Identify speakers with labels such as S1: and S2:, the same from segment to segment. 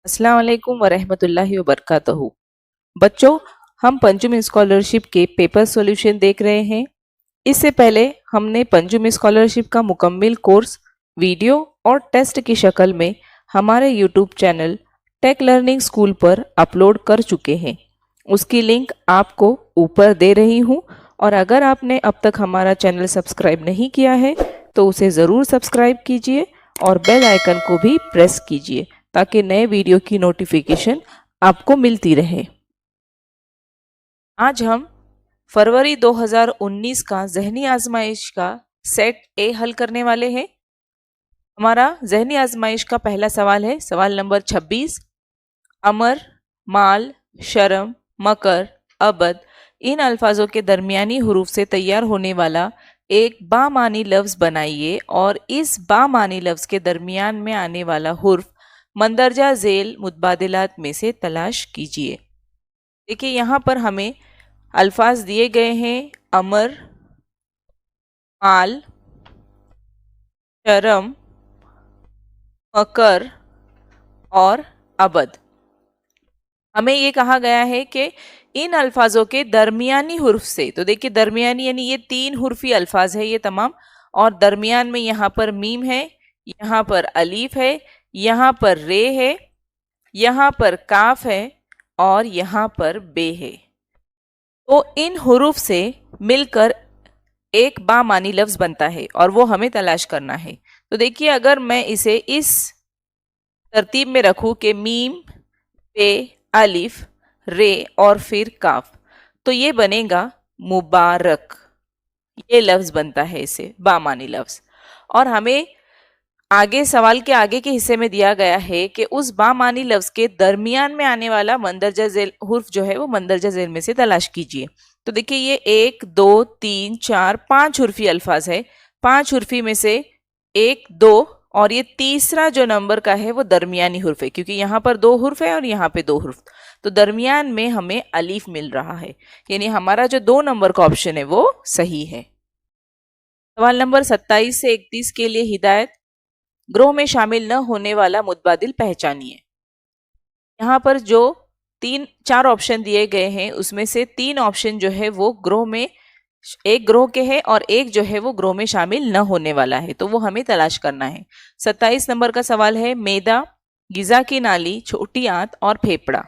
S1: अस्सलाम वालेकुम वरहमतुल्लाहि वबरकातुहू। बच्चों, हम पंचम स्कॉलरशिप के पेपर सॉल्यूशन देख रहे हैं। इससे पहले हमने पंचम स्कॉलरशिप का मुकम्मल कोर्स वीडियो और टेस्ट की शक्ल में हमारे YouTube channel Tech Learning School पर अपलोड कर चुके हैं। उसकी लिंक आपको ऊपर दे रही हूँ, और अगर आपने अब तक हमारा चैनल सब्सक्राइब नहीं किया है तो उसे ज़रूर सब्सक्राइब कीजिए और बेल आइकन को भी प्रेस कीजिए ताकि नए वीडियो की नोटिफिकेशन आपको मिलती रहे। आज हम फरवरी 2019 का ज़हनी आजमाइश का सेट ए हल करने वाले हैं। हमारा ज़हनी आजमाइश का पहला सवाल है, सवाल नंबर 26। अमर, माल, शर्म, मकर, अबद इन अल्फाजों के दरमियानी हुरूफ से तैयार होने वाला एक बामानी लफ्ज़ बनाइए और इस बामानी लफ्ज़ के दरमियान में आने वाला हुर्फ मंदरजा झेल मुतबादिलात में से तलाश कीजिए। देखिए, यहाँ पर हमें अल्फाज दिए गए हैं अमर, माल, शर्म, मकर और अबद। हमें ये कहा गया है कि इन अल्फाजों के दरमियानी हुर्फ से, तो देखिए दरमियानी यानी ये तीन हुर्फी अल्फाज है ये तमाम, और दरमियान में यहाँ पर मीम है, यहाँ पर अलीफ है, यहाँ पर रे है, यहाँ पर काफ है और यहाँ पर बे है। तो इन हुरूफ से मिलकर एक बामानी लफ्ज बनता है और वो हमें तलाश करना है। तो देखिए, अगर मैं इसे इस तरतीब में रखूं कि मीम, पे, अलिफ, रे और फिर काफ, तो ये बनेगा मुबारक। ये लफ्ज बनता है इसे बामानी लफ्ज। और हमें आगे सवाल के आगे के हिस्से में दिया गया है कि उस बामानी लफ्ज के दरमियान में आने वाला मंदरजा झेल हुर्फ जो है वो मंदरजा झेल में से तलाश कीजिए। तो देखिए, ये 1, 2, 3, 4, 5 हुर्फी अल्फाज है। 5 हुर्फी में से 1, 2 और ये तीसरा जो नंबर का है वो दरमियानी हुर्फ है, क्योंकि यहाँ पर 2 हुर्फ है और यहाँ पे 2 हुर्फ, तो दरमियान में हमें अलीफ मिल रहा है, यानी हमारा जो 2 नंबर का ऑप्शन है वो सही है। सवाल नंबर 27 से 31 के लिए हिदायत। ग्रोह में शामिल न होने वाला मुतबादिल पहचानिए। यहाँ पर जो 4 ऑप्शन दिए गए हैं उसमें से 3 ऑप्शन जो है वो ग्रोह में, एक ग्रोह के हैं और एक जो है वो ग्रोह में शामिल न होने वाला है, तो वो हमें तलाश करना है। 27 नंबर का सवाल है मैदा, गिजा की नाली, छोटी आंत और फेफड़ा।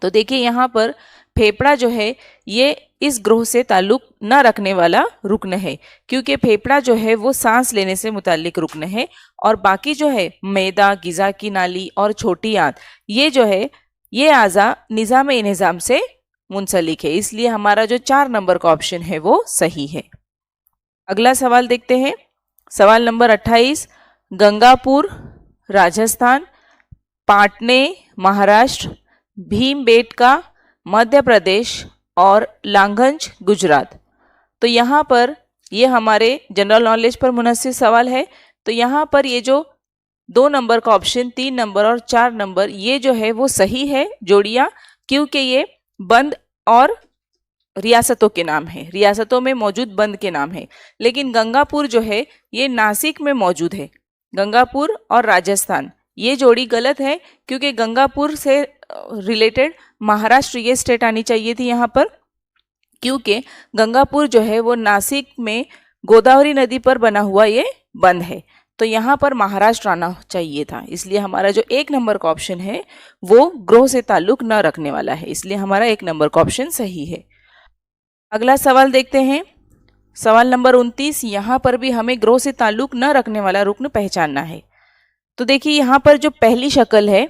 S1: तो देखिए, यहाँ पर फेफड़ा जो है ये इस ग्रोह से ताल्लुक न रखने वाला रुकन है, क्योंकि फेफड़ा जो है वो सांस लेने से मुताल्लिक रुकन है, और बाकी जो है मैदा, गिजा की नाली और छोटी आंत, ये जो है ये आज़ा निज़ाम इंहिज़ाम से मुंसलिक है, इसलिए हमारा जो 4 नंबर का ऑप्शन है वो सही है। अगला सवाल देखते हैं, सवाल नंबर 28। गंगापुर राजस्थान, पाटने महाराष्ट्र, भीमबेटका मध्य प्रदेश और लांघंज गुजरात। तो यहाँ पर ये हमारे जनरल नॉलेज पर मुनस्सिर सवाल है। तो यहाँ पर ये जो 2 नंबर का ऑप्शन, 3 नंबर और 4 नंबर, ये जो है वो सही है जोड़ियाँ, क्योंकि ये बंद और रियासतों के नाम है, रियासतों में मौजूद बंद के नाम है। लेकिन गंगापुर जो है ये नासिक में मौजूद है। गंगापुर और राजस्थान ये जोड़ी गलत है, क्योंकि गंगापुर से रिलेटेड महाराष्ट्र ये स्टेट आनी चाहिए थी यहाँ पर, क्योंकि गंगापुर जो है वो नासिक में गोदावरी नदी पर बना हुआ ये बंद है, तो यहाँ पर महाराष्ट्र आना चाहिए था। इसलिए हमारा जो 1 नंबर का ऑप्शन है वो ग्रोह से ताल्लुक न रखने वाला है, इसलिए हमारा 1 नंबर का ऑप्शन सही है। अगला सवाल देखते हैं, सवाल नंबर 29। यहाँ पर भी हमें ग्रोह से ताल्लुक न रखने वाला रुकन पहचानना है। तो देखिए, यहाँ पर जो पहली शक्ल है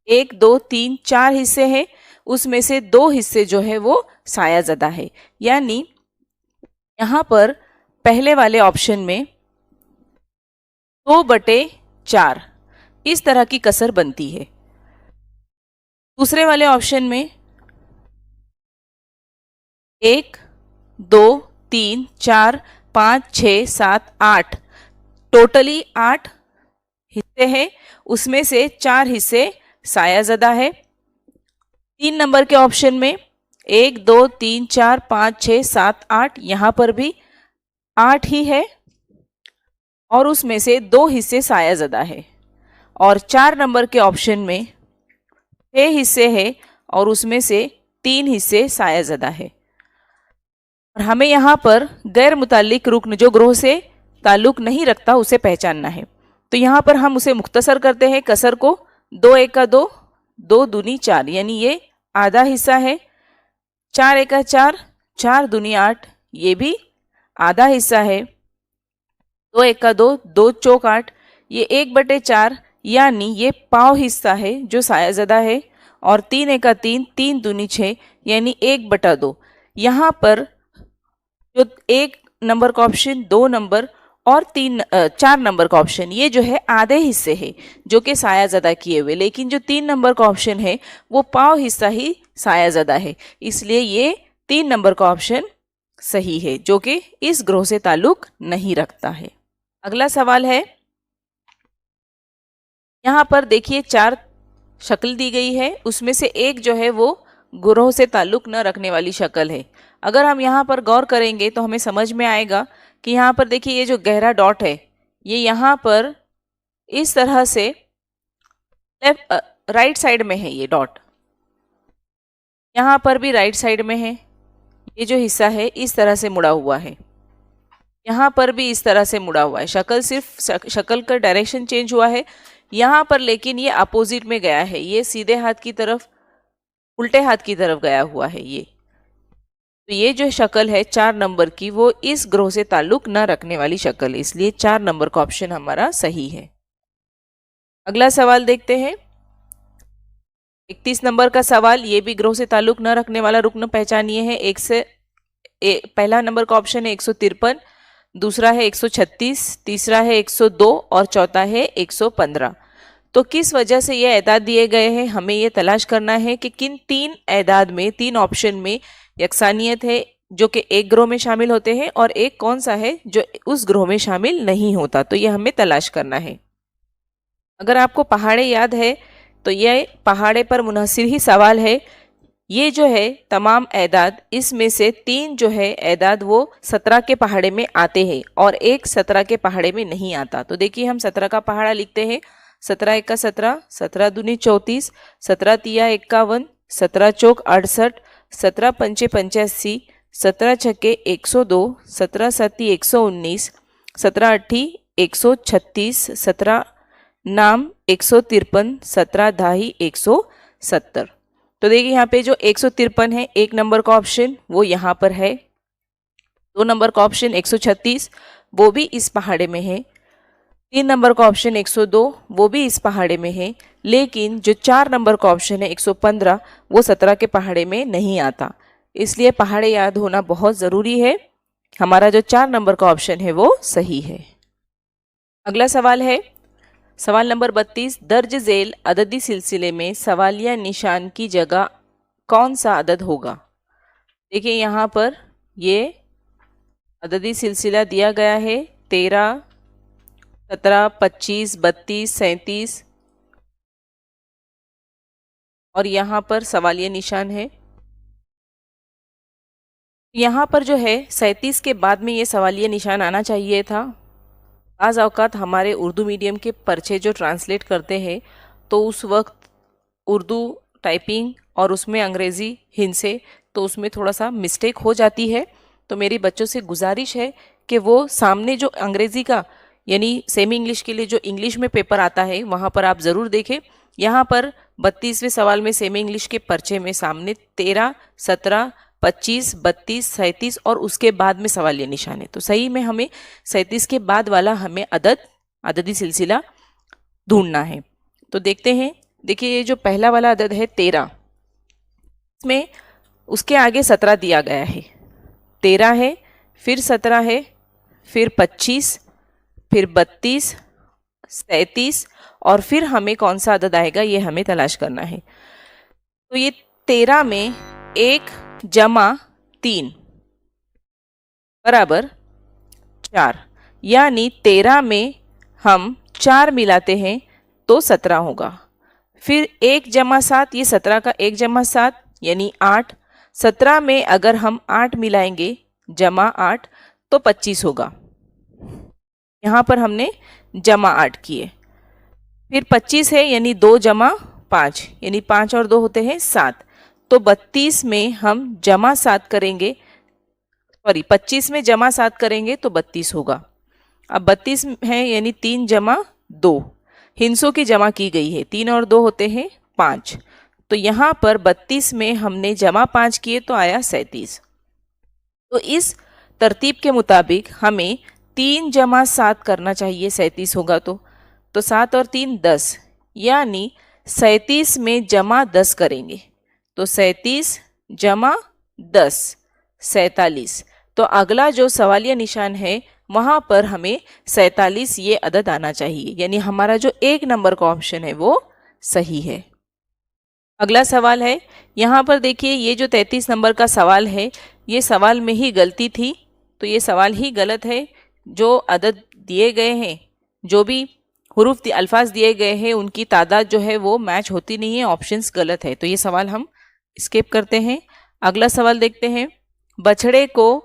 S1: 1, 2, 3, 4 हिस्से हैं, उसमें से 2 हिस्से जो है वो सायाज़दा है, यानी यहाँ पर पहले वाले ऑप्शन में 2/4 इस तरह की कसर बनती है। दूसरे वाले ऑप्शन में 1, 2, 3, 4, 5, 6, 7, 8 टोटली 8 हिस्से हैं, उसमें से 4 हिस्से सायाज़दा है। 3 नंबर के ऑप्शन में 1, 2, 3, 4, 5, 6, 7, 8, यहाँ पर भी 8 ही है और उसमें से 2 हिस्से सायाज़दा है। और 4 नंबर के ऑप्शन में 6 हिस्से हैं और उसमें से 3 हिस्से सायाज़दा है। और हमें यहाँ पर गैर मुताल्लिक रुक्न जो ग्रोह से ताल्लुक नहीं रखता उसे पहचानना है। तो यहाँ पर हम उसे मुख्तसर करते हैं कसर को। 2 एका 2, 2 दूनी 4, यानी ये आधा हिस्सा है। 4 एका 4, 4 दूनी 8, ये भी आधा हिस्सा है। 2 एका 2, 2 चौक 8, ये 1/4 यानी ये पाव हिस्सा है जो सायाज़दा है। और 3 एका 3, 3 दूनी 6, यानी 1/2। यहाँ पर जो 1 नंबर का ऑप्शन, 2 नंबर और 4 नंबर का ऑप्शन, ये जो है आधे हिस्से है जो कि सायाज़दा किए हुए, लेकिन जो 3 नंबर का ऑप्शन है वो पाव हिस्सा ही सायाज़दा है, इसलिए ये 3 नंबर का ऑप्शन सही है जो कि इस ग्रोह से ताल्लुक नहीं रखता है। अगला सवाल है, यहाँ पर देखिए 4 शक्ल दी गई है, उसमें से एक जो है वो ग्रोह से ताल्लुक न रखने वाली शक्ल है। अगर हम यहाँ पर गौर करेंगे तो हमें समझ में आएगा कि यहाँ पर देखिए ये जो गहरा डॉट है ये यहाँ पर इस तरह से राइट साइड में है, ये डॉट यहाँ पर भी राइट साइड में है। ये जो हिस्सा है इस तरह से मुड़ा हुआ है, यहाँ पर भी इस तरह से मुड़ा हुआ है। शक्ल सिर्फ शक्ल का डायरेक्शन चेंज हुआ है यहाँ पर, लेकिन ये अपोजिट में गया है, ये सीधे हाथ की तरफ उल्टे हाथ की तरफ गया हुआ है ये। तो ये जो शक्ल है 4 नंबर की वो इस ग्रोह से ताल्लुक न रखने वाली शक्ल है, इसलिए 4 नंबर का ऑप्शन हमारा सही है। अगला सवाल देखते हैं, 31 नंबर का सवाल, ये भी ग्रोह से ताल्लुक न रखने वाला रुकन पहचानिए है। पहला नंबर का ऑप्शन है 153, दूसरा है 136, तीसरा है 102 और चौथा है 115। तो किस वजह से ये एदाद दिए गए हैं, हमें ये तलाश करना है कि किन 3 एदाद में, 3 ऑप्शन में यकसानियत है जो कि एक ग्रोह में शामिल होते हैं और एक कौन सा है जो उस ग्रोह में शामिल नहीं होता। तो ये हमें तलाश करना है। अगर आपको पहाड़े याद है तो ये पहाड़े पर मुनहसिर ही सवाल है। ये जो है तमाम एदाद, इसमें से 3 जो है एदाद वो 17 के पहाड़े में आते हैं और एक 17 के पहाड़े में नहीं आता। तो देखिए हम 17 का पहाड़ा लिखते हैं। 17 एका 17, 17 दूनी 34, 17 तिया 51, 17 चौक 68, 17 पंचे 85, 17 छक्के 102, 17 सत्ती 119, 17 अट्ठी 136, 17 नाम 153, 17 दाही 170। तो देखिए यहाँ पे जो 153 है, 1 नंबर का ऑप्शन वो यहाँ पर है। 2 नंबर का ऑप्शन 136 वो भी इस पहाड़े में है। 3 नंबर का ऑप्शन 102 वो भी इस पहाड़े में है, लेकिन जो 4 नंबर का ऑप्शन है 115 वो 17 के पहाड़े में नहीं आता। इसलिए पहाड़े याद होना बहुत ज़रूरी है। हमारा जो 4 नंबर का ऑप्शन है वो सही है। अगला सवाल है, सवाल नंबर 32, दर्ज झेल अददी सिलसिले में सवालिया निशान की जगह कौन सा अदद होगा। देखिए यहाँ पर ये अददी सिलसिला दिया गया है 13, 17, 25, 32, 37 और यहाँ पर सवालिया निशान है। यहाँ पर जो है 37 के बाद में ये सवालिया निशान आना चाहिए था। बाज़ औक़ात हमारे उर्दू मीडियम के पर्चे जो ट्रांसलेट करते हैं तो उस वक्त उर्दू टाइपिंग और उसमें अंग्रेज़ी हिंसे, तो उसमें थोड़ा सा मिस्टेक हो जाती है। तो मेरी बच्चों से गुजारिश है कि वो सामने जो अंग्रेज़ी का यानी सेमी इंग्लिश के लिए जो इंग्लिश में पेपर आता है वहाँ पर आप ज़रूर देखें। यहाँ पर 32वें सवाल में सेमी इंग्लिश के पर्चे में सामने 13, 17, 25, 32, 37 और उसके बाद में सवालिया निशान है। तो सही में हमें 37 के बाद वाला हमें अददी सिलसिला ढूंढना है। तो देखते हैं, देखिए ये जो पहला वाला अदद है 13, इसमें उसके आगे 17 दिया गया है। 13 है, फिर 17 है, फिर 25, फिर 32, 37 और फिर हमें कौन सा अदद आएगा ये हमें तलाश करना है। तो ये 13 में 1 जमा 3 बराबर 4, यानी 13 में हम 4 मिलाते हैं तो 17 होगा। फिर 1 जमा 7, ये 17 का 1 जमा 7 यानी 8। 17 में अगर हम 8 मिलाएंगे जमा 8 तो 25 होगा। यहाँ पर हमने जमा 8 किए। फिर 25 है यानी 2 जमा 5 यानी 5 और 2 होते हैं 7। तो 32 में हम जमा 7 करेंगे, सॉरी 25 में जमा 7 करेंगे तो 32 होगा। अब 32 है यानी 3 जमा 2, हिंसों की जमा की गई है, 3 और 2 होते हैं 5। तो यहाँ पर 32 में हमने जमा 5 किए तो आया 37। तो इस तरतीब के मुताबिक हमें 3 जमा 7 करना चाहिए, 37 होगा तो 7 और 3 10, यानी 37 में जमा 10 करेंगे तो 37 जमा 10 47। तो अगला जो सवालिया निशान है वहाँ पर हमें 47 ये अदद आना चाहिए, यानी हमारा जो 1 नंबर का ऑप्शन है वो सही है। अगला सवाल है, यहाँ पर देखिए ये जो 33 नंबर का सवाल है ये सवाल में ही गलती थी, तो ये सवाल ही गलत है। जो अदद दिए गए हैं, जो भी हुरूफ अल्फाज दिए गए हैं उनकी तादाद जो है वो मैच होती नहीं है, ऑप्शंस गलत है, तो ये सवाल हम स्किप करते हैं। अगला सवाल देखते हैं, बछड़े को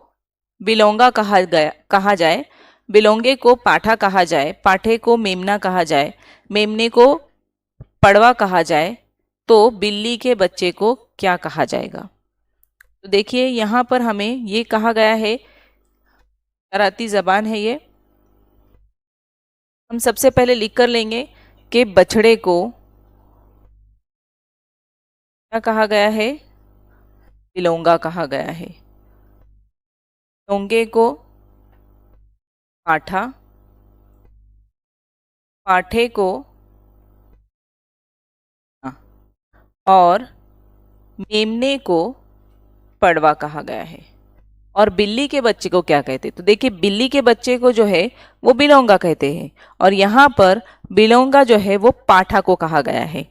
S1: बिलोंगा कहा जाए, बिलोंगे को पाठा कहा जाए, पाठे को मेमना कहा जाए, मेमने को पड़वा कहा जाए, तो बिल्ली के बच्चे को क्या कहा जाएगा। तो देखिए यहाँ पर हमें ये कहा गया है, अराती ज़बान है ये, हम सबसे पहले लिख कर लेंगे कि बछड़े को क्या कहा गया है, बिलोंगा कहा गया है, बिलोंगे को पाठा, पाठे को और मेमने को पड़वा कहा गया है। और बिल्ली के बच्चे को क्या कहते हैं, तो देखिए बिल्ली के बच्चे को जो है वो बिलोंगा कहते हैं, और यहाँ पर बिलोंगा जो है वो पाठा को कहा गया है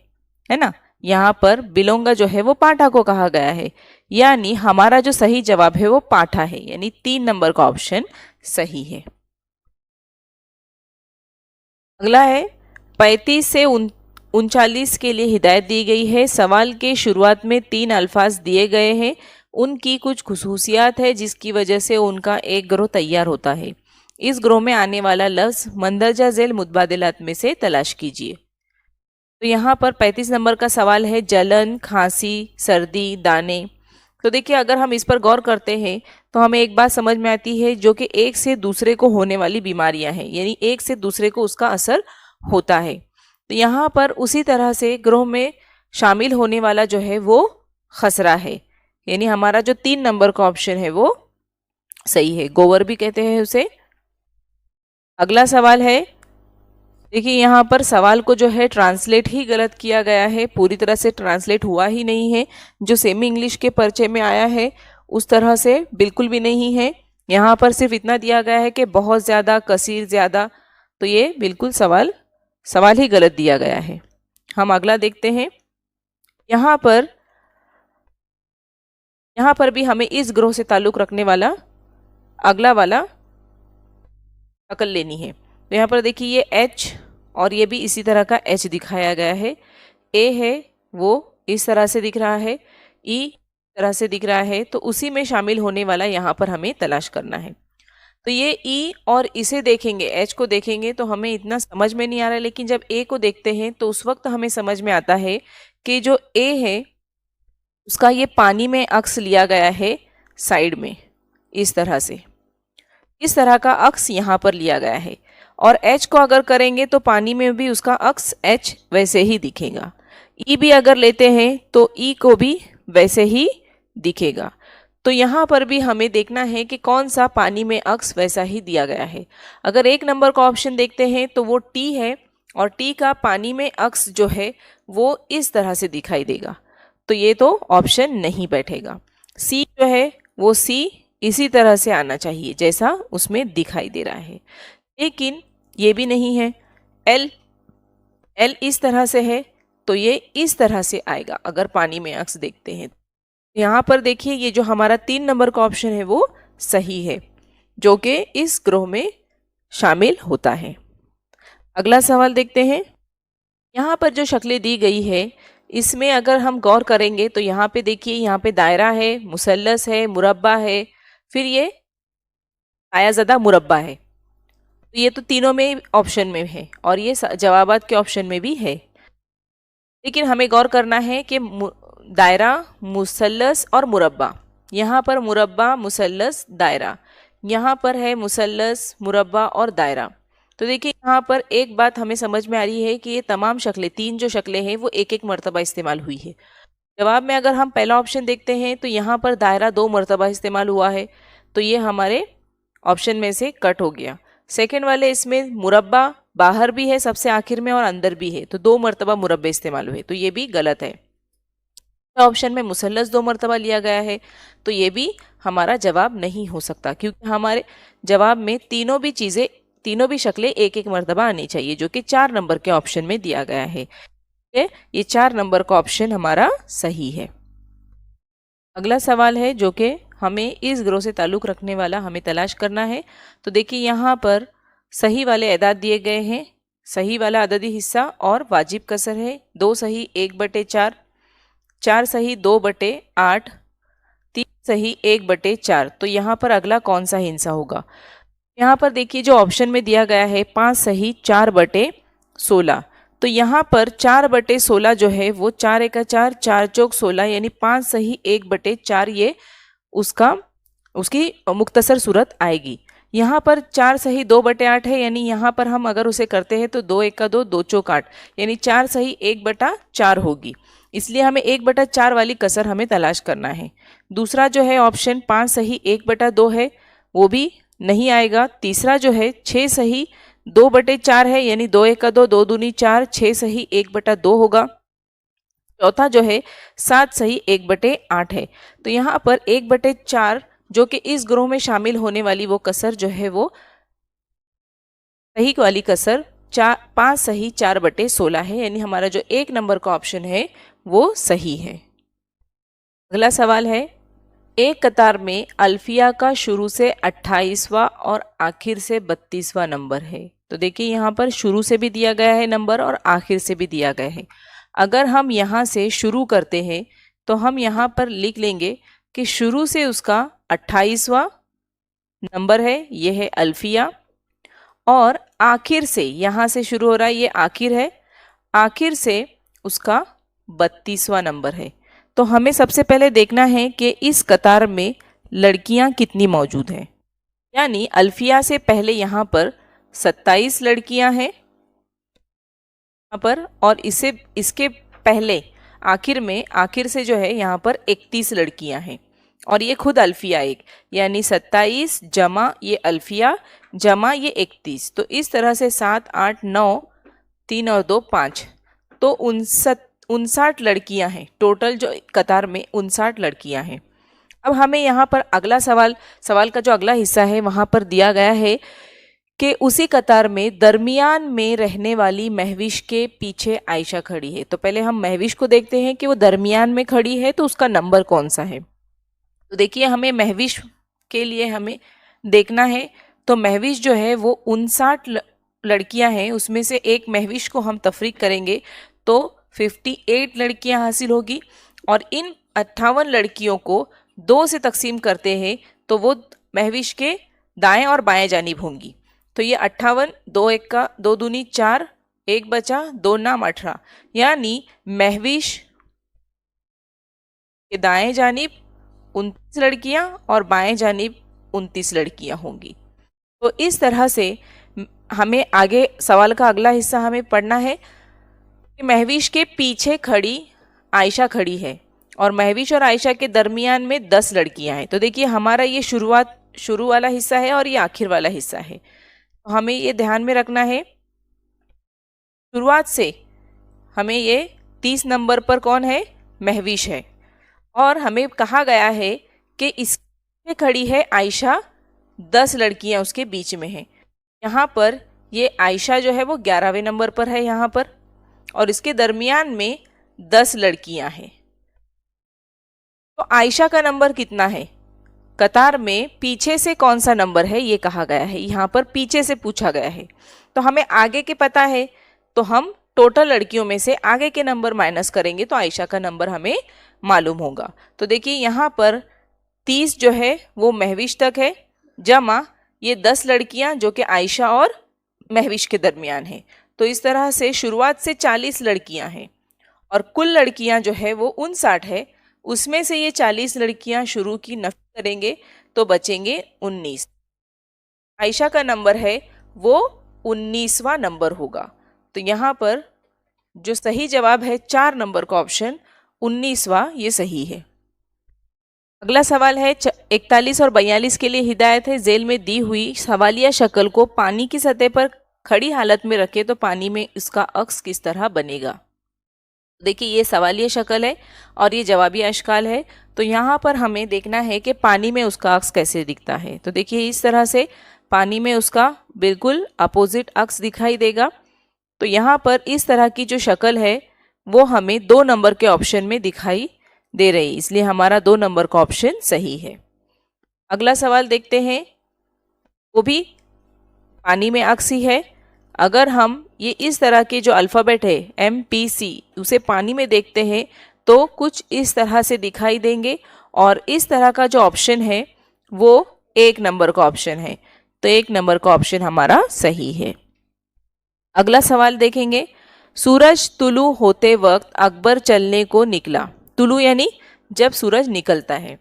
S1: ना, यहाँ पर बिलोंगा जो है वो पाठा को कहा गया है, यानी हमारा जो सही जवाब है वो पाठा है, यानी 3 नंबर का ऑप्शन सही है। अगला है 35 से 39 के लिए हिदायत दी गई है। सवाल के शुरुआत में 3 अल्फाज दिए गए हैं, उनकी कुछ खुसूसियात है जिसकी वजह से उनका एक ग्रोह तैयार होता है। इस ग्रोह में आने वाला लफ्ज़ मंदरजा झेल मुतबादिलात में से तलाश कीजिए। तो यहाँ पर 35 नंबर का सवाल है, जलन, खांसी, सर्दी, दाने। तो देखिए अगर हम इस पर गौर करते हैं तो हमें एक बात समझ में आती है, जो कि एक से दूसरे को होने वाली बीमारियां हैं, यानी एक से दूसरे को उसका असर होता है। तो यहाँ पर उसी तरह से ग्रोह में शामिल होने वाला जो है वो खसरा है, यानी हमारा जो 3 नंबर का ऑप्शन है वो सही है, गोवर भी कहते हैं उसे। अगला सवाल है, देखिए यहाँ पर सवाल को जो है ट्रांसलेट ही गलत किया गया है, पूरी तरह से ट्रांसलेट हुआ ही नहीं है। जो सेमी इंग्लिश के पर्चे में आया है उस तरह से बिल्कुल भी नहीं है। यहाँ पर सिर्फ इतना दिया गया है कि बहुत ज़्यादा, कसीर ज़्यादा, तो ये बिल्कुल सवाल ही गलत दिया गया है। हम अगला देखते हैं, यहाँ पर भी हमें इस ग्रोह से ताल्लुक़ रखने वाला अगला वाला शक्ल लेनी है। तो यहाँ पर देखिए ये H और ये भी इसी तरह का H दिखाया गया है, A है वो इस तरह से दिख रहा है, E तरह से दिख रहा है, तो उसी में शामिल होने वाला यहाँ पर हमें तलाश करना है। तो ये E और इसे देखेंगे, H को देखेंगे तो हमें इतना समझ में नहीं आ रहा है, लेकिन जब A को देखते हैं तो उस वक्त हमें समझ में आता है कि जो A है उसका ये पानी में अक्स लिया गया है साइड में, इस तरह से, इस तरह का अक्स यहाँ पर लिया गया है। और H को अगर करेंगे तो पानी में भी उसका अक्स H वैसे ही दिखेगा। E भी अगर लेते हैं तो E को भी वैसे ही दिखेगा। तो यहाँ पर भी हमें देखना है कि कौन सा पानी में अक्स वैसा ही दिया गया है। अगर 1 नंबर का ऑप्शन देखते हैं तो वो T है, और T का पानी में अक्स जो है वो इस तरह से दिखाई देगा, तो ये तो ऑप्शन नहीं बैठेगा। C जो है वो C इसी तरह से आना चाहिए जैसा उसमें दिखाई दे रहा है, लेकिन ये भी नहीं है। L इस तरह से है तो ये इस तरह से आएगा अगर पानी में अक्स देखते हैं। यहाँ पर देखिए ये जो हमारा 3 नंबर का ऑप्शन है वो सही है, जो कि इस ग्रोह में शामिल होता है। अगला सवाल देखते हैं, यहाँ पर जो शक्लें दी गई है इसमें अगर हम गौर करेंगे तो यहाँ पे देखिए, यहाँ पे दायरा है, मुसल्लस है, मुरब्बा है, फिर ये आयाज़दा मुरब्बा है। तो ये तो तीनों में ऑप्शन में है और ये जवाबात के ऑप्शन में भी है। लेकिन हमें गौर करना है कि दायरा, मुसल्लस और मुरब्बा, यहाँ पर मुरब्बा, मुसल्लस, दायरा, यहाँ पर है मुसल्लस, मुरब्बा और दायरा। तो देखिए यहाँ पर एक बात हमें समझ में आ रही है कि ये तमाम शक्लें, तीन जो शक्लें हैं वो एक एक मरतबा इस्तेमाल हुई है। जवाब में अगर हम पहला ऑप्शन देखते हैं तो यहाँ पर दायरा 2 मरतबा इस्तेमाल हुआ है, तो ये हमारे ऑप्शन में से कट हो गया। सेकंड वाले इसमें मुरब्बा बाहर भी है सबसे आखिर में और अंदर भी है, तो 2 मरतबा मुरब्बे इस्तेमाल हुए, तो ये भी गलत है। ऑप्शन में मुसल्लस 2 मरतबा लिया गया है, तो ये भी हमारा जवाब नहीं हो सकता, क्योंकि हमारे जवाब में तीनों भी चीज़ें, तीनों भी शक्लें एक एक मरतबा आनी चाहिए, जो कि 4 नंबर के ऑप्शन में दिया गया है। ये 4 नंबर का ऑप्शन हमारा सही है। अगला सवाल है जो कि हमें इस ग्रोह से ताल्लुक़ रखने वाला हमें तलाश करना है। तो देखिए यहाँ पर सही वाले अदाद दिए गए हैं, सही वाला अददी हिस्सा और वाजिब कसर है। 2 सही 1/4, 4 सही 2/8, 3 सही 1/4। तो यहाँ पर अगला कौन सा हिस्सा होगा? यहाँ पर देखिए जो ऑप्शन में दिया गया है 5 सही 4/16, तो यहाँ पर 4/16 जो है वो 4 एका 4, 4 चौक 16, यानी 5 सही 1/4 ये उसकी मुख्तसर सूरत आएगी। यहाँ पर 4 सही 2/8 है, यानी यहाँ पर हम अगर उसे करते हैं तो 2 एका 2, 2 चौक 8, यानी 4 सही 1/4 होगी। इसलिए हमें 1/4 वाली कसर हमें तलाश करना है। दूसरा जो है ऑप्शन 5 सही 1/2 है, वो भी नहीं आएगा। तीसरा जो है 6 सही 2/4 है, यानी 2 एका 2, 2 दूनी 4, 6 सही 1/2 होगा। चौथा जो है 7 सही 1/8 है। तो यहाँ पर 1/4 जो कि इस ग्रोह में शामिल होने वाली वो कसर जो है वो सही वाली कसर 5 सही 4/16 है, यानी हमारा जो 1 नंबर का ऑप्शन है वो सही है। अगला सवाल है, एक कतार में अल्फिया का शुरू से 28वां और आखिर से 32वां नंबर है। तो देखिए यहाँ पर शुरू से भी दिया गया है नंबर और आखिर से भी दिया गया है। अगर हम यहाँ से शुरू करते हैं तो हम यहाँ पर लिख लेंगे कि शुरू से उसका 28वां नंबर है, ये है अल्फिया, और आखिर से यहाँ से शुरू हो रहा है, ये आखिर है, आखिर से उसका 32वां नंबर है। तो हमें सबसे पहले देखना है कि इस कतार में लड़कियां कितनी मौजूद हैं। यानी अल्फिया से पहले यहाँ पर 27 लड़कियां हैं यहाँ पर, और इसके पहले आखिर से जो है यहाँ पर 31 लड़कियां हैं, और ये खुद अल्फिया एक, यानी 27 जमा ये अल्फिया जमा ये 31। तो इस तरह से 7 8 9 3 और 2 5, तो 59 लड़कियां हैं टोटल, जो कतार में 59 लड़कियां हैं। अब हमें यहाँ पर अगला सवाल का जो अगला हिस्सा है वहाँ पर दिया गया है कि उसी कतार में दरमियान में रहने वाली महविश के पीछे आयशा खड़ी है। तो पहले हम महविश को देखते हैं कि वो दरमियान में खड़ी है तो उसका नंबर कौन सा है। तो देखिए हमें महविश के लिए हमें देखना है, तो महविश जो है वो 59 लड़कियां हैं, उसमें से एक महविश को हम तफरीक करेंगे तो 58 लड़कियां हासिल होगी, और इन 58 लड़कियों को 2 से तकसीम करते हैं तो वो महविश के दाएं और बाएं जानिब होंगी। तो ये 58, 2 एका 2 दूनी 4, 1 बचा, 2 नाम 18, यानी महविश के दाएं जानिब 29 लड़कियां और बाएं जानिब 29 लड़कियां होंगी। तो इस तरह से हमें आगे सवाल का अगला हिस्सा हमें पढ़ना है कि महविश के पीछे खड़ी आयशा खड़ी है, और महविश और आयशा के दरमियान में 10 लड़कियां हैं। तो देखिए हमारा ये शुरू वाला हिस्सा है और ये आखिर वाला हिस्सा है, तो हमें ये ध्यान में रखना है। शुरुआत से हमें ये 30 नंबर पर कौन है? महविश है, और हमें कहा गया है कि इसके खड़ी है आयशा, 10 लड़कियां उसके बीच में हैं। यहाँ पर ये आयशा जो है वो 11वें नंबर पर है यहाँ पर, और इसके दरमियान में 10 लड़कियां हैं। तो आयशा का नंबर कितना है? कतार में पीछे से कौन सा नंबर है ये कहा गया है, यहाँ पर पीछे से पूछा गया है। तो हमें आगे के पता है, तो हम टोटल लड़कियों में से आगे के नंबर माइनस करेंगे तो आयशा का नंबर हमें मालूम होगा। तो देखिए यहाँ पर 30 जो है वो महविश तक है, जमा ये 10 लड़कियां जो कि आयशा और महविश के दरमियान है। तो इस तरह से शुरुआत से 40 लड़कियां हैं और कुल लड़कियां जो है वो 59 है। उसमें से ये 40 लड़कियां शुरू की नफी करेंगे तो बचेंगे 19। आयशा का नंबर है वो 19वां नंबर होगा। तो यहाँ पर जो सही जवाब है 4 नंबर का ऑप्शन 19वां, ये सही है। अगला सवाल है 41 और 42 के लिए हिदायत है, जेल में दी हुई सवालिया शक्ल को पानी की सतह पर खड़ी हालत में रखे तो पानी में इसका अक्स किस तरह बनेगा। देखिए ये सवालिया शक्ल है और ये जवाबी अशकाल है। तो यहाँ पर हमें देखना है कि पानी में उसका अक्स कैसे दिखता है। तो देखिए इस तरह से पानी में उसका बिल्कुल अपोजिट अक्स दिखाई देगा। तो यहाँ पर इस तरह की जो शक्ल है वो हमें 2 नंबर के ऑप्शन में दिखाई दे रही, इसलिए हमारा 2 नंबर का ऑप्शन सही है। अगला सवाल देखते हैं, वो भी पानी में अक्स ही है। अगर हम ये इस तरह के जो अल्फ़ाबेट है MPC उसे पानी में देखते हैं तो कुछ इस तरह से दिखाई देंगे और इस तरह का जो ऑप्शन है वो 1 नंबर का ऑप्शन है। तो 1 नंबर का ऑप्शन हमारा सही है। अगला सवाल देखेंगे, सूरज तुलू होते वक्त अकबर चलने को निकला। तुलू यानी जब सूरज निकलता है,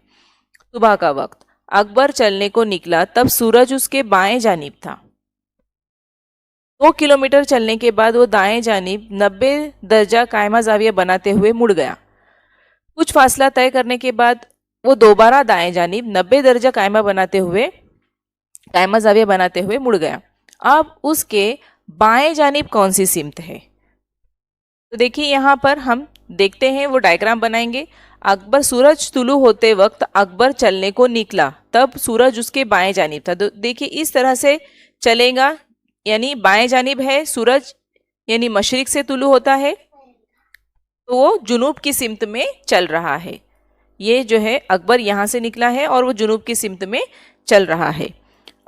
S1: सुबह का वक्त। अकबर चलने को निकला तब सूरज उसके बाएं जानिब था। 2 किलोमीटर चलने के बाद वो दाएं जानिब 90 दर्जा कायमा जाविया बनाते हुए मुड़ गया। कुछ फासला तय करने के बाद वो दोबारा दाएं जानिब 90 दर्जा कायमा जाविया बनाते हुए मुड़ गया। अब उसके बाएं जानिब कौन सी सिमत है। तो देखिए यहाँ पर हम देखते हैं, वो डायग्राम बनाएंगे। अकबर सूरज तुलू होते वक्त अकबर चलने को निकला तब सूरज उसके बाएं जानिब था। तो देखिए इस तरह से चलेगा, यानी बाएं जानिब है सूरज, यानी मशरिक से तुलू होता है तो वो जुनूब की सिमत में चल रहा है। ये जो है अकबर यहाँ से निकला है और वो जुनूब की सिमत में चल रहा है।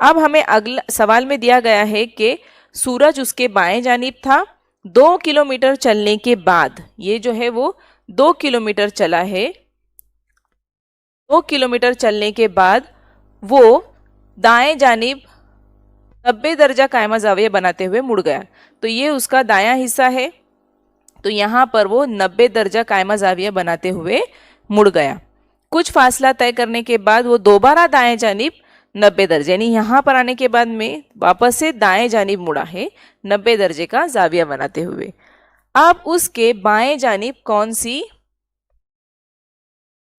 S1: अब हमें अगला सवाल में दिया गया है कि सूरज उसके बाएं जानिब था। 2 किलोमीटर चलने के बाद, ये जो है वो 2 किलोमीटर चला है। 2 किलोमीटर चलने के बाद वो दाएं जानिब 90 दर्जा कायमा जाविया बनाते हुए मुड़ गया। तो ये उसका दायां हिस्सा है। तो यहाँ पर वो 90 दर्जा कायमा जाविया बनाते हुए मुड़ गया। कुछ फासला तय करने के बाद वो दोबारा दाएं जानिब 90 दर्जे, यानी यहाँ पर आने के बाद में वापस से दाएं जानिब मुड़ा है 90 दर्जे का जाविया बनाते हुए। अब उसके बाएं जानिब कौन सी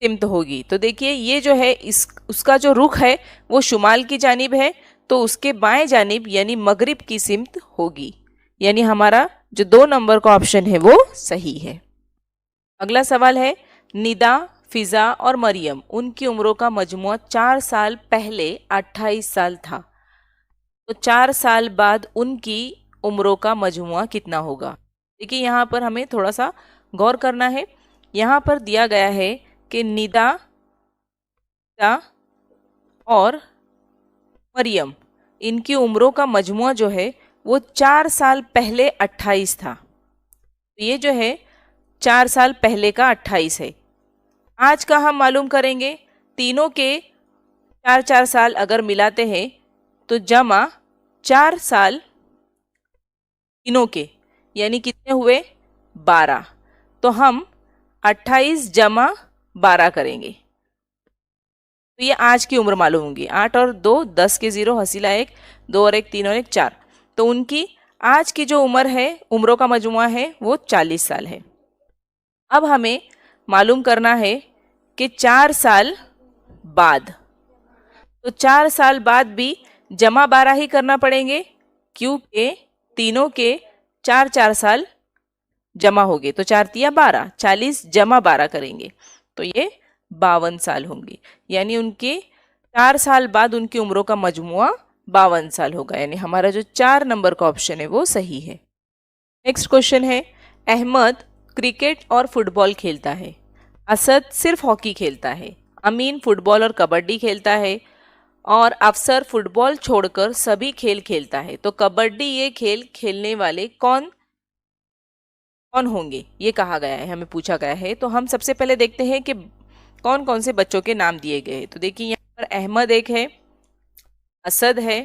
S1: सिमत होगी। तो देखिए ये जो है उसका जो रुख है वो शुमाल की जानिब है, तो उसके बाएं जानिब यानी मगरिब की सिमत होगी। यानी हमारा जो 2 नंबर का ऑप्शन है वो सही है। अगला सवाल है, निदा, फिजा और मरियम, उनकी उम्रों का मजमुआ 4 साल पहले 28 साल था। तो 4 साल बाद उनकी उम्रों का मजमुआ कितना होगा। देखिए यहाँ पर हमें थोड़ा सा गौर करना है। यहाँ पर दिया गया है कि निदा और मरियम, इनकी उम्रों का मजमुआ जो है वो 4 साल पहले 28 था। तो ये जो है 4 साल पहले का 28 है। आज का हम मालूम करेंगे। तीनों के 4-4 साल अगर मिलाते हैं तो जमा 4 साल तीनों के, यानी कितने हुए 12। तो हम 28 जमा 12 करेंगे तो ये आज की उम्र मालूम होगी। 8 और 2 10 के 0, हसीला 1, 2 और 1 3 और 1 4। तो उनकी आज की जो उम्र है, उम्रों का मजमुआ है वो 40 साल है। अब हमें मालूम करना है कि 4 साल बाद, तो 4 साल बाद भी जमा 12 ही करना पड़ेंगे क्योंकि तीनों के 4-4 साल जमा हो गए। तो 4 तिया 12, 40 जमा 12 करेंगे तो ये 52 साल होंगे। यानी उनके 4 साल बाद उनकी उम्रों का मजमुआ 52 साल होगा। यानी हमारा जो 4 नंबर का ऑप्शन है वो सही है। नेक्स्ट क्वेश्चन है, अहमद क्रिकेट और फुटबॉल खेलता है, असद सिर्फ हॉकी खेलता है, अमीन फुटबॉल और कबड्डी खेलता है और अफसर फुटबॉल छोड़कर सभी खेल खेलता है। तो कबड्डी ये खेल खेलने वाले कौन कौन होंगे, ये कहा गया है, हमें पूछा गया है। तो हम सबसे पहले देखते हैं कि कौन कौन से बच्चों के नाम दिए गए हैं। तो देखिए यहाँ पर अहमद एक है, असद है,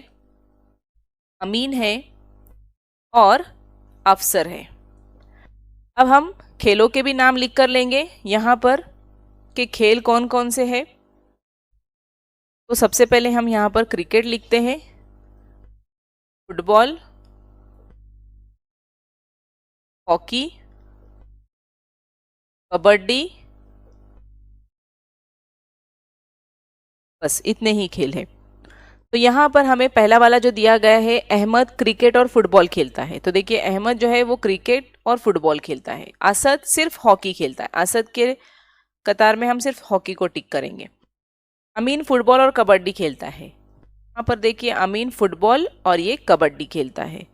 S1: अमीन है, और अफसर है। अब हम खेलों के भी नाम लिख कर लेंगे यहाँ पर कि खेल कौन कौन से हैं। तो सबसे पहले हम यहाँ पर क्रिकेट लिखते हैं, फुटबॉल, हॉकी, कबड्डी, बस इतने ही खेल हैं। तो यहाँ पर हमें पहला वाला जो दिया गया है, अहमद क्रिकेट और फुटबॉल खेलता है। तो देखिए अहमद जो है वो क्रिकेट और फुटबॉल खेलता है। असद सिर्फ हॉकी खेलता है। असद के कतार में हम सिर्फ हॉकी को टिक करेंगे। अमीन फुटबॉल और कबड्डी खेलता है। यहाँ पर देखिए अमीन फुटबॉल और ये कबड्डी खेलता है।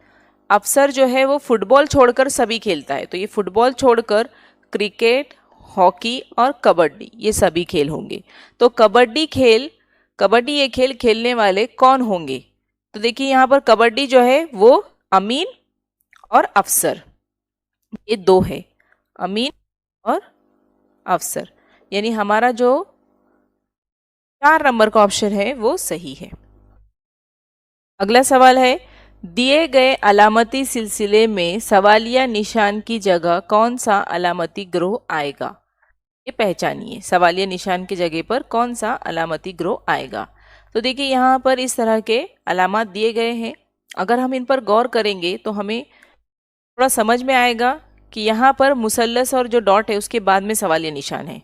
S1: अफसर जो है वो फुटबॉल छोड़कर सभी खेलता है। तो ये फुटबॉल छोड़कर क्रिकेट, हॉकी और कबड्डी ये सभी खेल होंगे। तो कबड्डी ये खेल खेलने वाले कौन होंगे? तो देखिए यहाँ पर कबड्डी जो है वो अमीन और अफसर, ये दो है, अमीन और अफसर, यानी हमारा जो 4 नंबर का ऑप्शन है वो सही है। अगला सवाल है, दिए गए अलामती सिलसिले में सवालिया निशान की जगह कौन सा अलामती ग्रोह आएगा? ये पहचानिए, सवालिया निशान की जगह पर कौन सा अलामती ग्रोह आएगा। तो देखिए यहाँ पर इस तरह के अलामत दिए गए हैं। अगर हम इन पर गौर करेंगे तो हमें थोड़ा समझ में आएगा कि यहाँ पर मुसल्लस और जो डॉट है उसके बाद में सवालिया निशान है।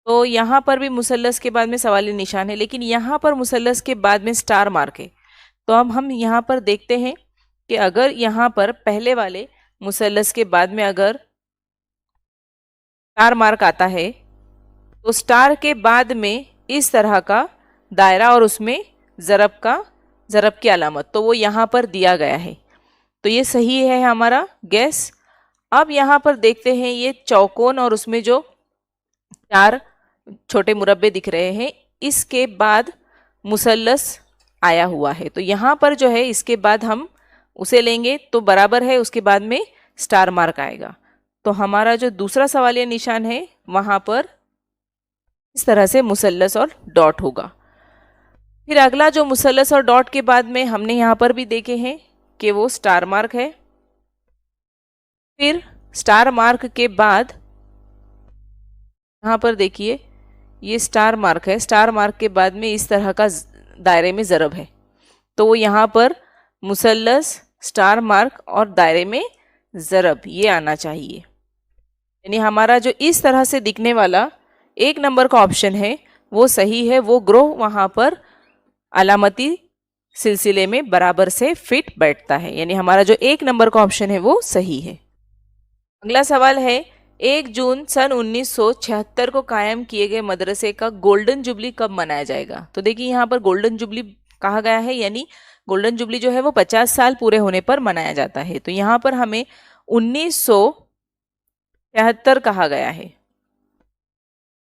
S1: तो यहाँ पर भी मुसल्लस के बाद में सवालिया निशान है, लेकिन यहाँ पर मुसल्लस के बाद में स्टार मार्क है। तो अब हम यहाँ पर देखते हैं कि अगर यहाँ पर पहले वाले मुसल्लस के बाद में अगर स्टार मार्क आता है तो स्टार के बाद में इस तरह का दायरा और उसमें ज़रब की अलामत, तो वो यहाँ पर दिया गया है। तो ये सही है हमारा गैस। अब यहाँ पर देखते हैं ये चौकोन और उसमें जो 4 छोटे मुरब्बे दिख रहे हैं, इसके बाद मुसल्लस आया हुआ है। तो यहाँ पर जो है इसके बाद हम उसे लेंगे तो बराबर है, उसके बाद में स्टार मार्क आएगा। तो हमारा जो दूसरा सवालिया निशान है वहाँ पर इस तरह से मुसल्लस और डॉट होगा। फिर अगला जो मुसल्लस और डॉट के बाद में हमने यहाँ पर भी देखे हैं कि वो स्टार मार्क है। फिर स्टार मार्क के बाद यहाँ पर देखिए ये स्टार मार्क है। स्टार मार्क के बाद में इस तरह का दायरे में ज़रब है, तो वो यहाँ पर मुसल्लस, स्टार मार्क और दायरे में ज़रब ये आना चाहिए। यानी हमारा जो इस तरह से दिखने वाला 1 नंबर का ऑप्शन है वो सही है। वो ग्रोह वहाँ पर अलामती सिलसिले में बराबर से फिट बैठता है, यानी हमारा जो 1 नंबर का ऑप्शन है वो सही है। अगला सवाल है, 1 जून सन 1976 को कायम किए गए मदरसे का गोल्डन जुबली कब मनाया जाएगा? तो देखिए यहाँ पर गोल्डन जुबली कहा गया है, यानी गोल्डन जुबली जो है वो 50 साल पूरे होने पर मनाया जाता है। तो यहाँ पर हमें 1976 कहा गया है,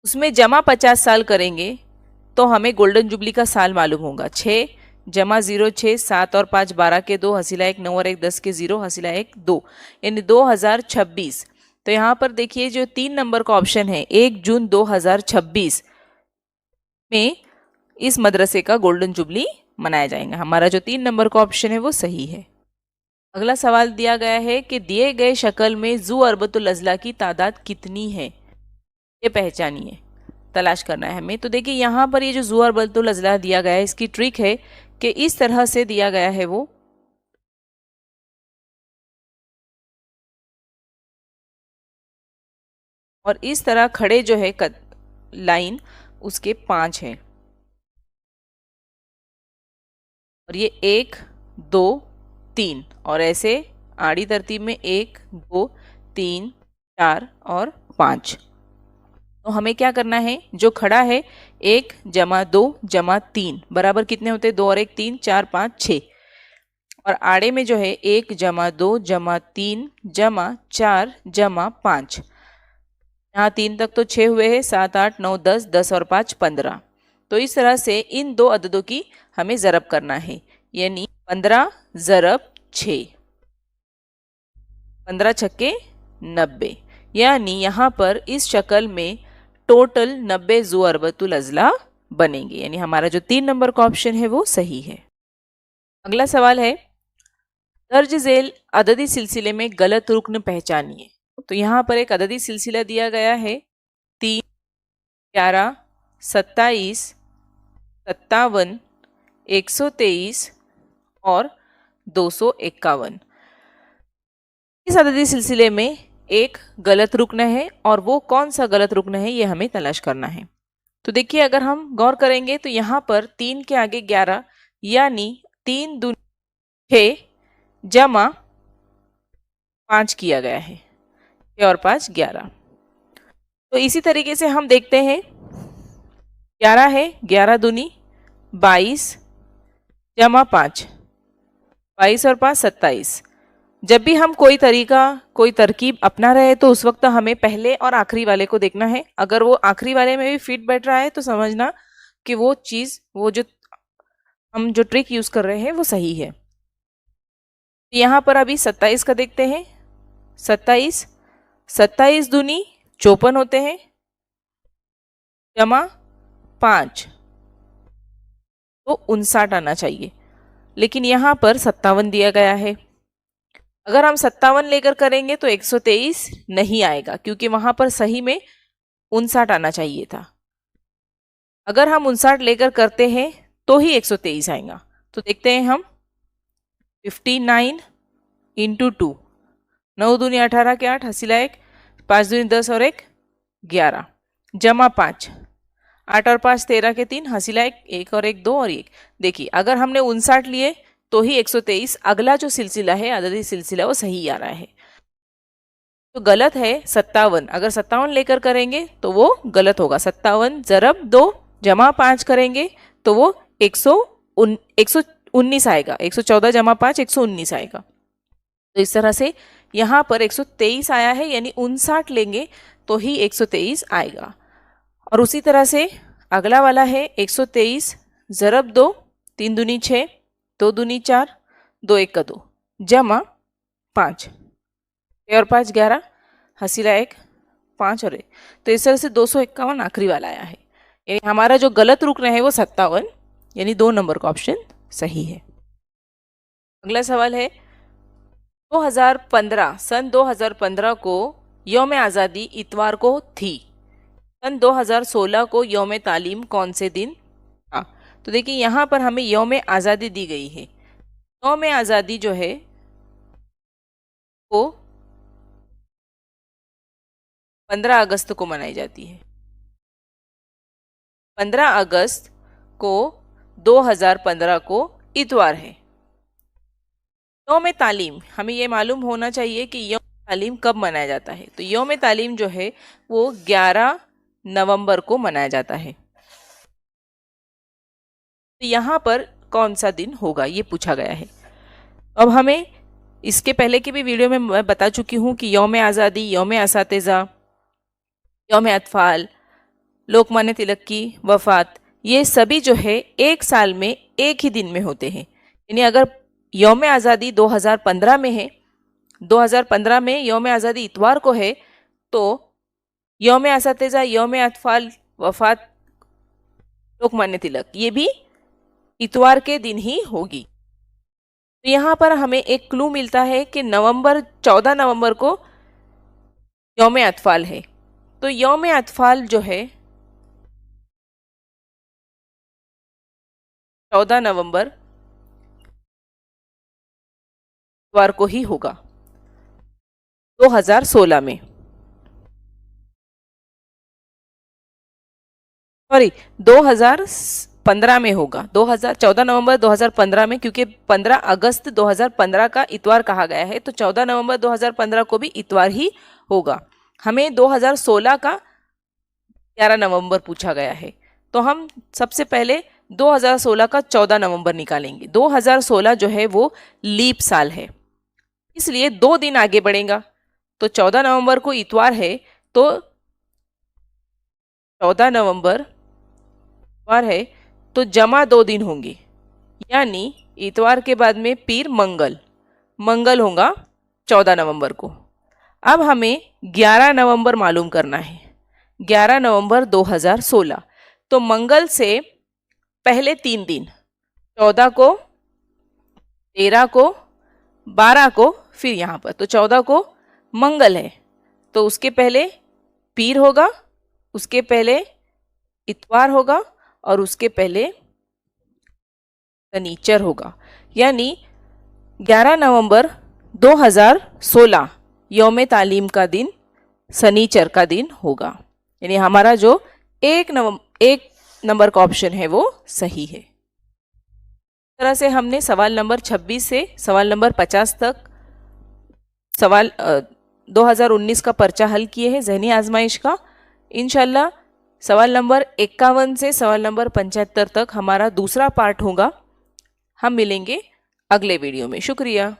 S1: उसमें जमा 50 साल करेंगे तो हमें गोल्डन जुबली का साल मालूम होगा। 6 जमा 0 6, 7 और 5 12 के 2, हसीला 1 9 और 1 10 के 0, हसीला 1 2, यानी 2026। तो यहाँ पर देखिए जो 3 नंबर का ऑप्शन है 1 जून 2026 में इस मदरसे का गोल्डन जुबली मनाया जाएगा। हमारा जो 3 नंबर का ऑप्शन है वो सही है। अगला सवाल दिया गया है कि दिए गए शक्ल में जू अरबतुल अजला की तादाद कितनी है? ये पहचानिए, तलाश करना है हमें। तो देखिए यहाँ पर ये जो जू अरबतुल अजला दिया गया है, इसकी ट्रिक है कि इस तरह से दिया गया है वो, और इस तरह खड़े जो है लाइन उसके 5 हैं, और ये 1 2 3 और ऐसे आड़ी तरतीब में 1 2 3 4 और 5। तो हमें क्या करना है, जो खड़ा है 1 जमा 2 जमा 3 बराबर कितने होते हैं? 2 और 1 3 4 5 6, और आड़े में जो है 1 जमा 2 जमा 3 जमा 4 जमा 5, यहाँ 3 तक तो 6 हुए हैं, 7 8 9 10, 10 और 5 15। तो इस तरह से इन 2 अददों की हमें ज़रब करना है, यानी 15 ज़रब 6, 15 छक्के 90, यानी यहाँ पर इस शक्ल में टोटल 90 जू अरबतुल अजला बनेंगे, यानी हमारा जो 3 नंबर का ऑप्शन है वो सही है। अगला सवाल है, दर्ज झेल अददी सिलसिले में गलत रुकन पहचानिए। तो यहाँ पर एक अददी सिलसिला दिया गया है 3, 11, 27, 57, 123 और 251। इस अददी सिलसिले में एक गलत रुकन है और वो कौन सा गलत रुकन है ये हमें तलाश करना है। तो देखिए, अगर हम गौर करेंगे तो यहाँ पर 3 के आगे 11 यानी 3 दूनी 6 जमा 5 किया गया है। 6 और 5 11। तो इसी तरीके से हम देखते हैं 11 है, 11 दूनी 22 जमा 5, 22 और 5 27। जब भी हम कोई तरीका कोई तरकीब अपना रहे तो उस वक्त हमें पहले और आखिरी वाले को देखना है। अगर वो आखिरी वाले में भी फिट बैठ रहा है तो समझना कि वो चीज़ वो जो हम जो ट्रिक यूज़ कर रहे हैं वो सही है। यहाँ पर अभी 27 का देखते हैं। 27 दूनी 54 होते हैं जमा 5 तो 59 आना चाहिए, लेकिन यहाँ पर 57 दिया गया है। अगर हम 57 लेकर करेंगे तो 123 नहीं आएगा, क्योंकि वहां पर सही में 59 आना चाहिए था। अगर हम 59 लेकर करते हैं तो ही 123 आएगा। तो देखते हैं हम 59 इंटू 2, 9 दूनी 18 के 8, हसीला 1, 5 दूनी 10 और 1 11 जमा 5, 8 और 5 13 के 3, हसीला 1, 1 और 1 2 और 1। देखिए, अगर हमने 59 लिए तो ही 123, अगला जो सिलसिला है अददी सिलसिला वो सही आ रहा है। तो गलत है 57। अगर 57 लेकर करेंगे तो वो गलत होगा। 57 ज़रब 2 जमा 5 करेंगे तो वो 119 आएगा। 114 जमा 5 119 आएगा। तो इस तरह से यहाँ पर 123 आया है, यानी 59 लेंगे तो ही 123 आएगा। और उसी तरह से अगला वाला है 123 ज़रब 2, 3 दूनी 6, 2 दूनी 4, 2 1 का 2 जमा 5, 6 और 5 11, हसीला 1, 5 और 1। तो इस तरह से 251 आखिरी वाला आया है। यानी हमारा जो गलत रुकना है वो 57, यानी 2 नंबर का ऑप्शन सही है। अगला सवाल है 2015, सन 2015 को यौम आज़ादी इतवार को थी। सन 2016 को यौम तालीम कौन से दिन था? तो देखिए, यहाँ पर हमें यौम आज़ादी दी गई है। यौम आज़ादी जो है वो 15 अगस्त को मनाई जाती है। 15 अगस्त को 2015 को इतवार है। यौम तालीम, हमें ये मालूम होना चाहिए कि यौम तालीम कब मनाया जाता है। तो यौम तालीम जो है वो 11 नवंबर को मनाया जाता है। तो यहाँ पर कौन सा दिन होगा ये पूछा गया है। अब हमें इसके पहले की भी वीडियो में मैं बता चुकी हूँ कि यौम आज़ादी, यौम असातिज़ा, यौम अतफ़ाल, लोकमान्य तिलक की वफ़ात, ये सभी जो है एक साल में एक ही दिन में होते हैं। यानी अगर यौम आज़ादी 2015 में है, 2015 में यौम आज़ादी इतवार को है, तो यौम असातिज़ा, यौम अतफ़ाल, वफ़ात लोकमान्य तिलक ये भी इतवार के दिन ही होगी। तो यहाँ पर हमें एक क्लू मिलता है कि 14 नवंबर को यौम अतफ़ाल है। तो यौम अतफ़ाल जो है 14 नवंबर इतवार को ही होगा 2016 में। सॉरी, 2015 में होगा। 14 नवंबर 2015 में, क्योंकि 15 अगस्त 2015 का इतवार कहा गया है, तो 14 नवंबर 2015 को भी इतवार ही होगा। हमें 2016 का 11 नवंबर पूछा गया है, तो हम सबसे पहले 2016 का 14 नवंबर निकालेंगे। 2016 जो है वो लीप साल है, इसलिए 2 दिन आगे बढ़ेगा। तो 14 नवंबर को इतवार है, तो 14 नवंबर इतवार है तो जमा 2 दिन होंगे, यानी इतवार के बाद में पीर मंगल होगा 14 नवंबर को। अब हमें 11 नवंबर मालूम करना है। 11 नवंबर 2016, तो मंगल से पहले 3 दिन, 14 को, 13 को, 12 को फिर यहाँ पर, तो 14 को मंगल है, तो उसके पहले पीर होगा, उसके पहले इतवार होगा और उसके पहले शनिचर होगा। यानी 11 नवंबर 2016 यौम तालीम का दिन शनिचर का दिन होगा। यानी हमारा जो एक नंबर का ऑप्शन है वो सही है। इस तरह से हमने सवाल नंबर 26 से सवाल नंबर 50 तक सवाल 2019 का पर्चा हल किए हैं ज़हनी आजमाइश का। इंशाल्लाह सवाल नंबर 51 से सवाल नंबर 75 तक हमारा दूसरा पार्ट होगा। हम मिलेंगे अगले वीडियो में। शुक्रिया।